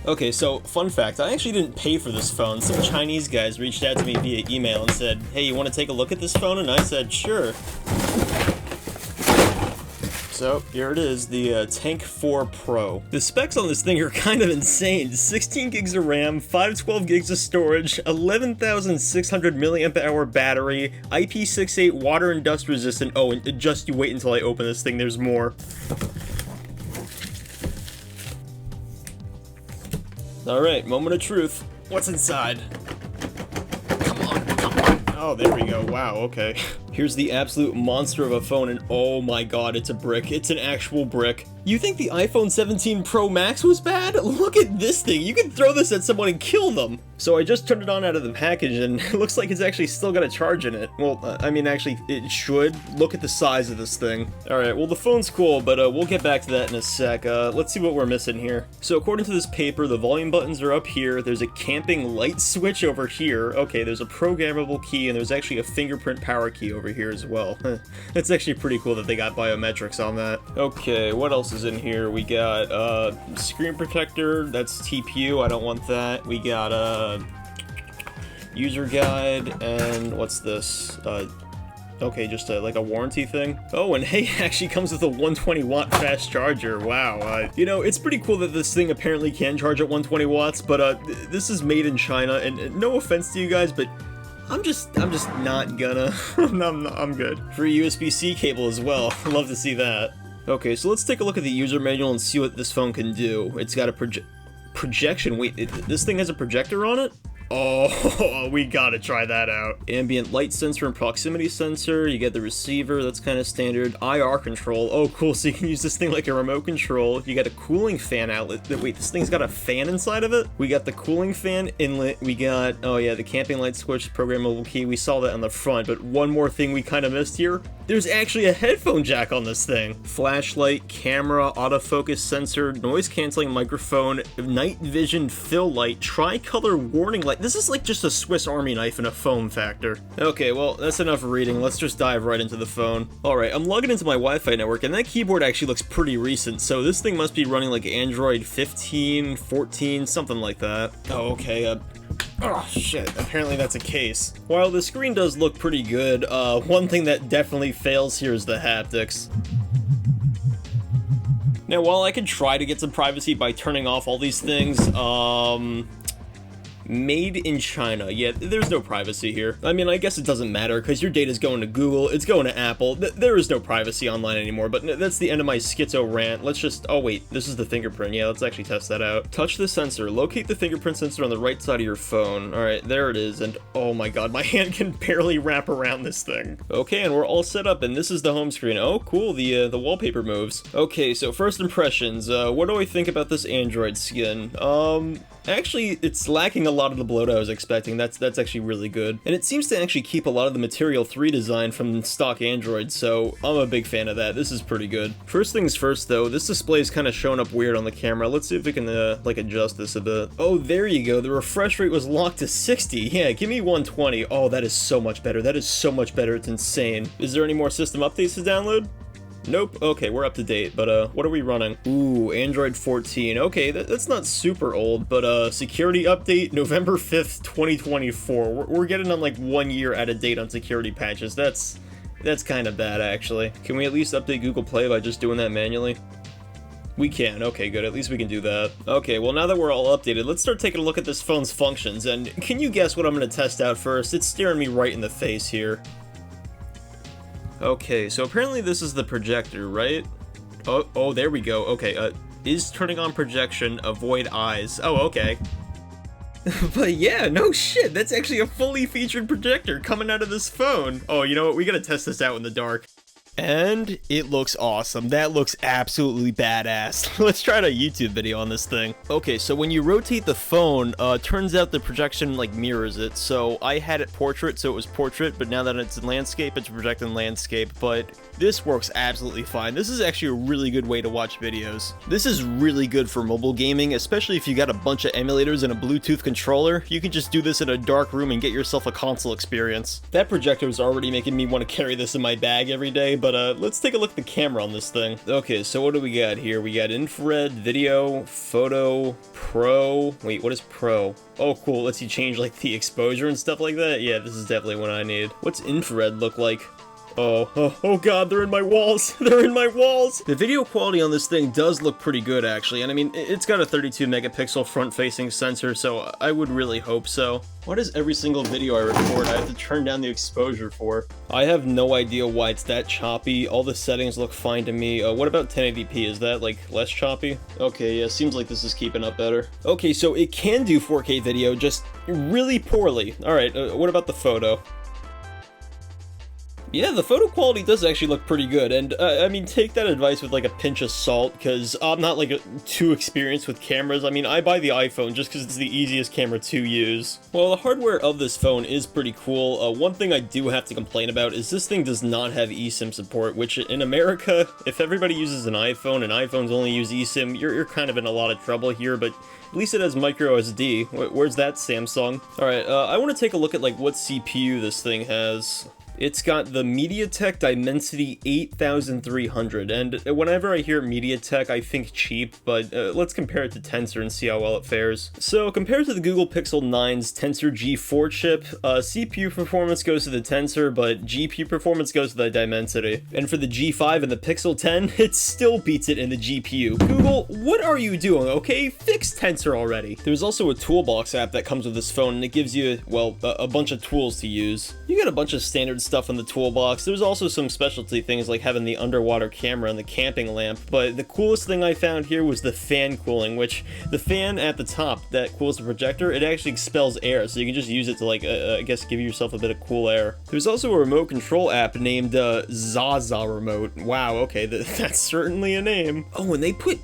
Okay, so fun fact, I actually didn't pay for this phone. Some Chinese guys reached out to me via email and said, hey, you want to take a look at this phone? And I said, sure. So, here it is, the TANK4 PRO. The specs on this thing are kind of insane. 16 gigs of RAM, 512 gigs of storage, 11,600 milliamp hour battery, IP68 water and dust resistant. Oh, and just you wait until I open this thing, there's more. Alright, moment of truth. What's inside? Come on, come on. Oh, there we go. Wow, okay. Here's the absolute monster of a phone, and oh my god, it's a brick. It's an actual brick. You think the iPhone 17 Pro Max was bad? Look at this thing. You can throw this at someone and kill them. So I just turned it on out of the package, and it looks like it's actually still got a charge in it. Well, I mean, actually, it should. Look at the size of this thing. Alright, well, the phone's cool, but we'll get back to that in a sec. Let's see what we're missing here. So according to this paper, the volume buttons are up here. There's a camping light switch over here. Okay, there's a programmable key, and there's actually a fingerprint power key over here as well. That's actually pretty cool that they got biometrics on that. Okay, what else is in here? We got screen protector, that's TPU, I don't want that. We got user guide, and what's this? Okay, just like a warranty thing. Oh, and hey, it actually comes with a 120 watt fast charger. Wow. You know, it's pretty cool that this thing apparently can charge at 120 watts, but this is made in China, and no offense to you guys, but I'm just not gonna. I'm good. Free USB-C cable as well. Love to see that. Okay, so let's take a look at the user manual and see what this phone can do. It's got a projection. Wait, this thing has a projector on it? Oh, we gotta try that out. Ambient light sensor and proximity sensor. You get the receiver, that's kind of standard. IR control. Oh, cool, so you can use this thing like a remote control. You got a cooling fan outlet. Wait, this thing's got a fan inside of it? We got the cooling fan inlet. We got, oh yeah, the camping light switch, programmable key. We saw that on the front, but one more thing we kind of missed here. There's actually a headphone jack on this thing. Flashlight, camera, autofocus sensor, noise canceling microphone, night vision fill light, tricolor warning light. This is like just a Swiss Army knife in a foam factor. Okay, well, that's enough reading. Let's just dive right into the phone. Alright, I'm logging into my Wi-Fi network, and that keyboard actually looks pretty recent, so this thing must be running like Android 15, 14, something like that. Oh, okay, oh shit, apparently that's a case. While the screen does look pretty good, one thing that definitely fails here is the haptics. Now, while I could try to get some privacy by turning off all these things, made in China. Yeah, there's no privacy here. I mean, I guess it doesn't matter, because your data's going to Google, it's going to Apple. There is no privacy online anymore, but that's the end of my schizo rant. Let's just... Oh, wait, this is the fingerprint. Yeah, let's actually test that out. Touch the sensor. Locate the fingerprint sensor on the right side of your phone. Alright, there it is, and oh my god, my hand can barely wrap around this thing. Okay, and we're all set up, and this is the home screen. Oh, cool, the wallpaper moves. Okay, so first impressions. What do I think about this Android skin? Actually, it's lacking a lot of the bloat I was expecting. That's actually really good. And it seems to actually keep a lot of the Material 3 design from stock Android, so I'm a big fan of that. This is pretty good. First things first, though, this display is kind of showing up weird on the camera. Let's see if we can, like, adjust this a bit. Oh, there you go. The refresh rate was locked to 60. Yeah, give me 120. Oh, that is so much better. That is so much better. It's insane. Is there any more system updates to download? Nope. Okay, we're up to date, but what are we running? Ooh, Android 14. Okay, that's not super old, but security update November 5th, 2024. We're getting on like 1 year out of date on security patches. That's kind of bad, actually. Can we at least update Google Play by just doing that manually? We can. Okay, good. At least we can do that. Okay, well, now that we're all updated, let's start taking a look at this phone's functions, and can you guess what I'm going to test out first? It's staring me right in the face here. Okay, so apparently this is the projector, right? Oh, there we go. Okay, is turning on projection, avoid eyes. Oh, okay. But yeah, no shit, that's actually a fully featured projector coming out of this phone. Oh, you know what, we gotta test this out in the dark. And it looks awesome. That looks absolutely badass. Let's try a YouTube video on this thing. Okay, so when you rotate the phone, turns out the projection like mirrors it. So I had it portrait, so it was portrait, but now that it's in landscape, it's projecting landscape. But this works absolutely fine. This is actually a really good way to watch videos. This is really good for mobile gaming, especially if you got a bunch of emulators and a Bluetooth controller. You can just do this in a dark room and get yourself a console experience. That projector is already making me want to carry this in my bag every day, but but let's take a look at the camera on this thing. Okay, so what do we got here? We got infrared, video, photo, pro. Wait, what is pro? Oh, cool. Lets you change like the exposure and stuff like that. Yeah, this is definitely what I need. What's infrared look like? Oh god, they're in my walls. They're in my walls. The video quality on this thing does look pretty good, actually. And I mean, it's got a 32 megapixel front-facing sensor, so I would really hope so. Why does every single video I record, I have to turn down the exposure for? I have no idea why it's that choppy. All the settings look fine to me. What about 1080p? Is that, like, less choppy? Okay, yeah, seems like this is keeping up better. Okay, so it can do 4K video, just really poorly. Alright, what about the photo? Yeah, the photo quality does actually look pretty good, and I mean, take that advice with like a pinch of salt, because I'm not like too experienced with cameras. I mean, I buy the iPhone just because it's the easiest camera to use. Well, the hardware of this phone is pretty cool. One thing I do have to complain about is this thing does not have eSIM support, which in America, if everybody uses an iPhone and iPhones only use eSIM, you're kind of in a lot of trouble here, but at least it has micro SD. Where's that, Samsung? Alright, I want to take a look at like what CPU this thing has. It's got the MediaTek Dimensity 8300, and whenever I hear MediaTek, I think cheap, but let's compare it to Tensor and see how well it fares. So, compared to the Google Pixel 9's Tensor G4 chip, CPU performance goes to the Tensor, but GPU performance goes to the Dimensity. And for the G5 and the Pixel 10, it still beats it in the GPU. Google, what are you doing, okay? Fix Tensor already. There's also a Toolbox app that comes with this phone, and it gives you, well, a bunch of tools to use. You get a bunch of standard stuff in the toolbox. There's also some specialty things like having the underwater camera and the camping lamp, but the coolest thing I found here was the fan cooling, which the fan at the top that cools the projector, it actually expels air, so you can just use it to like, I guess give yourself a bit of cool air. There's also a remote control app named Zaza Remote. Wow, okay, that's certainly a name. Oh, and they put,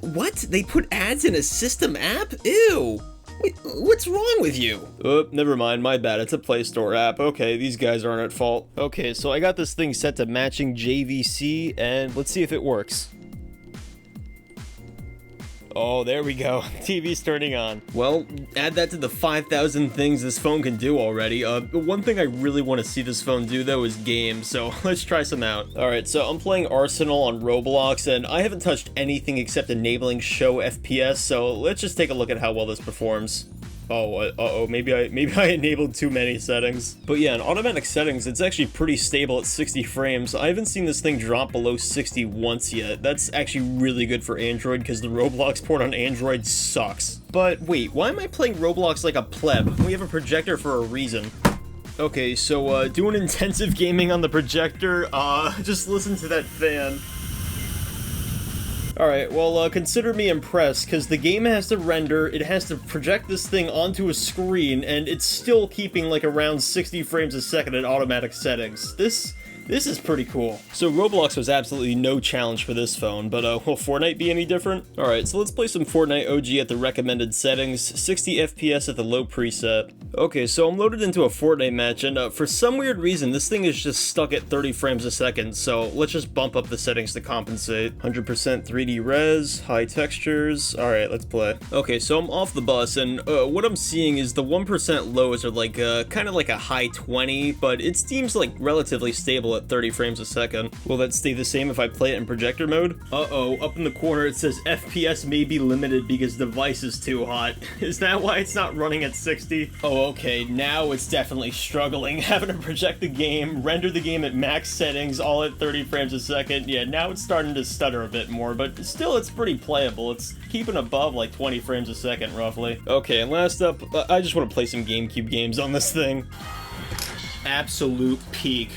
what? They put ads in a system app? Ew! Wait, what's wrong with you? Oh, never mind, my bad, it's a Play Store app. Okay, these guys aren't at fault. Okay, so I got this thing set to matching JVC, and let's see if it works. Oh, there we go. TV's turning on. Well, add that to the 5,000 things this phone can do already. One thing I really want to see this phone do, though, is games, so let's try some out. Alright, so I'm playing Arsenal on Roblox, and I haven't touched anything except enabling show FPS, so let's just take a look at how well this performs. Oh, uh-oh, maybe I enabled too many settings. But yeah, in automatic settings, it's actually pretty stable at 60 frames. I haven't seen this thing drop below 60 once yet. That's actually really good for Android, because the Roblox port on Android sucks. But wait, why am I playing Roblox like a pleb? We have a projector for a reason. Okay, so, doing intensive gaming on the projector, just listen to that fan. Alright, well, consider me impressed, because the game has to render, it has to project this thing onto a screen, and it's still keeping, like, around 60 frames a second at automatic settings. This is pretty cool. So Roblox was absolutely no challenge for this phone, but will Fortnite be any different? Alright, so let's play some Fortnite OG at the recommended settings, 60 FPS at the low preset. Okay, so I'm loaded into a Fortnite match, and for some weird reason, this thing is just stuck at 30 frames a second, so let's just bump up the settings to compensate. 100% 3D res, high textures, alright, let's play. Okay, so I'm off the bus, and what I'm seeing is the 1% lows are like, kind of like a high 20, but it seems like relatively stable at 30 frames a second. Will that stay the same if I play it in projector mode? Uh-oh, up in the corner it says FPS may be limited because device is too hot. Is that why it's not running at 60? Oh, okay, now it's definitely struggling. Having to project the game, render the game at max settings, all at 30 frames a second. Yeah, now it's starting to stutter a bit more, but still it's pretty playable. It's keeping above like 20 frames a second, roughly. Okay, and last up, I just want to play some GameCube games on this thing. Absolute peak.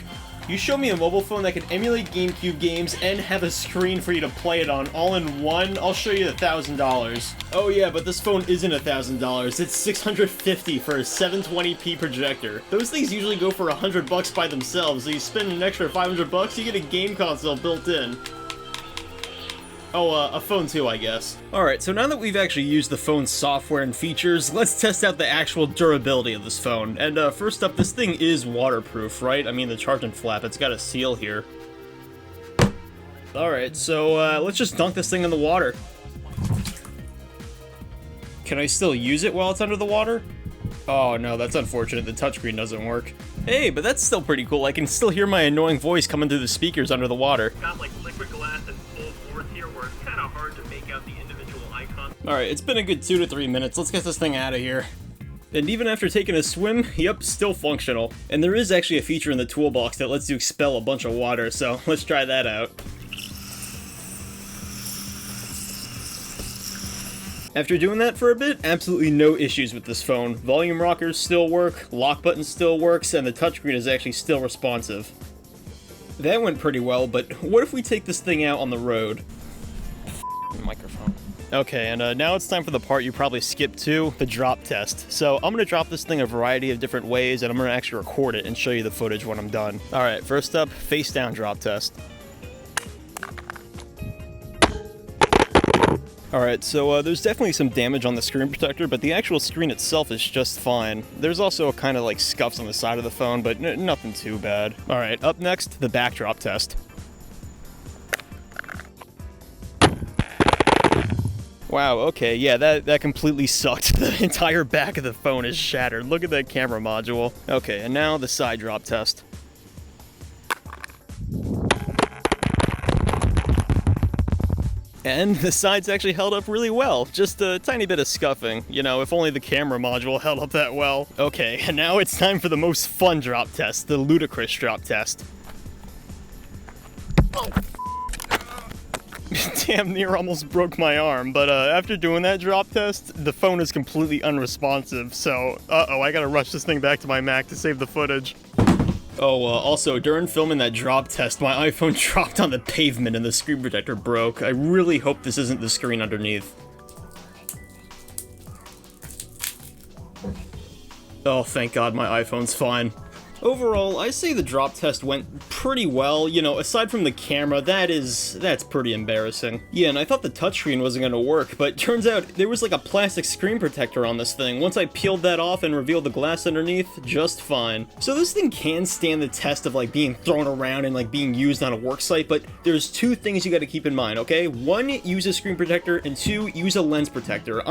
You show me a mobile phone that can emulate GameCube games and have a screen for you to play it on all in one, I'll show you $1,000. Oh yeah, but this phone isn't $1,000. It's $650 for a 720p projector. Those things usually go for $100 by themselves, so you spend an extra $500, you get a game console built in. Oh, a phone too, I guess. Alright, so now that we've actually used the phone's software and features, let's test out the actual durability of this phone. And first up, this thing is waterproof, right? I mean, the charging flap, it's got a seal here. Alright, so let's just dunk this thing in the water. Can I still use it while it's under the water? Oh no, that's unfortunate, the touchscreen doesn't work. Hey, but that's still pretty cool. I can still hear my annoying voice coming through the speakers under the water. Got like liquid glass and full boards here where it's kind of hard to make out the individual icons. Alright, it's been a good 2 to 3 minutes. Let's get this thing out of here. And even after taking a swim, yep, still functional. And there is actually a feature in the Toolbox that lets you expel a bunch of water, so let's try that out. After doing that for a bit, absolutely no issues with this phone. Volume rockers still work, lock button still works, and the touchscreen is actually still responsive. That went pretty well, but what if we take this thing out on the road? Microphone. Okay, and now it's time for the part you probably skipped to, the drop test. So I'm gonna drop this thing a variety of different ways, and I'm gonna actually record it and show you the footage when I'm done. Alright, first up, face down drop test. Alright, so there's definitely some damage on the screen protector, but the actual screen itself is just fine. There's also kind of like scuffs on the side of the phone, but nothing too bad. Alright, up next, the backdrop test. Wow, okay, yeah, that completely sucked. The entire back of the phone is shattered. Look at that camera module. Okay, and now the side drop test. And the sides actually held up really well, just a tiny bit of scuffing. You know, if only the camera module held up that well. Okay, and now it's time for the most fun drop test, the ludicrous drop test. Oh. Damn near almost broke my arm, but after doing that drop test, the phone is completely unresponsive, so I gotta rush this thing back to my Mac to save the footage. Oh, also, during filming that drop test, my iPhone dropped on the pavement and the screen protector broke. I really hope this isn't the screen underneath. Oh, thank God my iPhone's fine. Overall, I say the drop test went pretty well. You know, aside from the camera, that's pretty embarrassing. Yeah, and I thought the touchscreen wasn't gonna work, but turns out there was like a plastic screen protector on this thing. Once I peeled that off and revealed the glass underneath, just fine. So this thing can stand the test of like being thrown around and like being used on a work site, but there's 2 things you gotta keep in mind, okay? 1, use a screen protector, and 2, use a lens protector.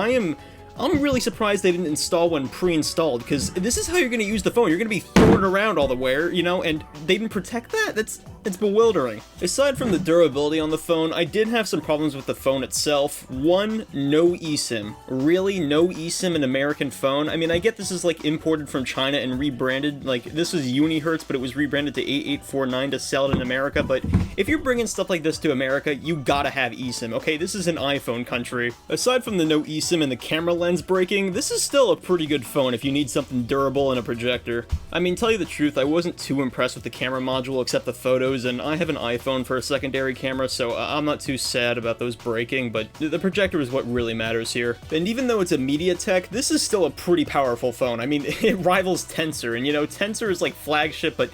I'm really surprised they didn't install one pre-installed, because this is how you're going to use the phone. You're going to be throwing it around all the way, you know, and they didn't protect that? It's bewildering. Aside from the durability on the phone, I did have some problems with the phone itself. 1, no eSIM. Really? No eSIM in American phone? I mean, I get this is like imported from China and rebranded. Like, this was Unihertz, but it was rebranded to 8849 to sell it in America. But if you're bringing stuff like this to America, you gotta have eSIM, okay? This is an iPhone country. Aside from the no eSIM and the camera lens breaking, this is still a pretty good phone if you need something durable and a projector. I mean, tell you the truth, I wasn't too impressed with the camera module except the photos, and I have an iPhone for a secondary camera, so I'm not too sad about those breaking, but the projector is what really matters here. And even though it's a MediaTek, this is still a pretty powerful phone. I mean, it rivals Tensor, and you know, Tensor is like flagship, but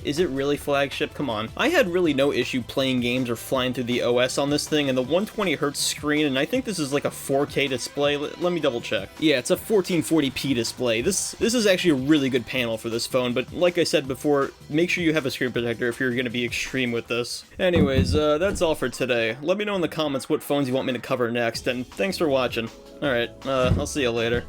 is it really flagship? Come on. I had really no issue playing games or flying through the OS on this thing, and the 120Hz screen, and I think this is like a 4K display. Let me double check. Yeah, it's a 1440p display. This is actually a really good panel for this phone, but like I said before, make sure you have a screen protector if you're going to be extreme with this. Anyways, that's all for today. Let me know in the comments what phones you want me to cover next, and thanks for watching. Alright, I'll see you later.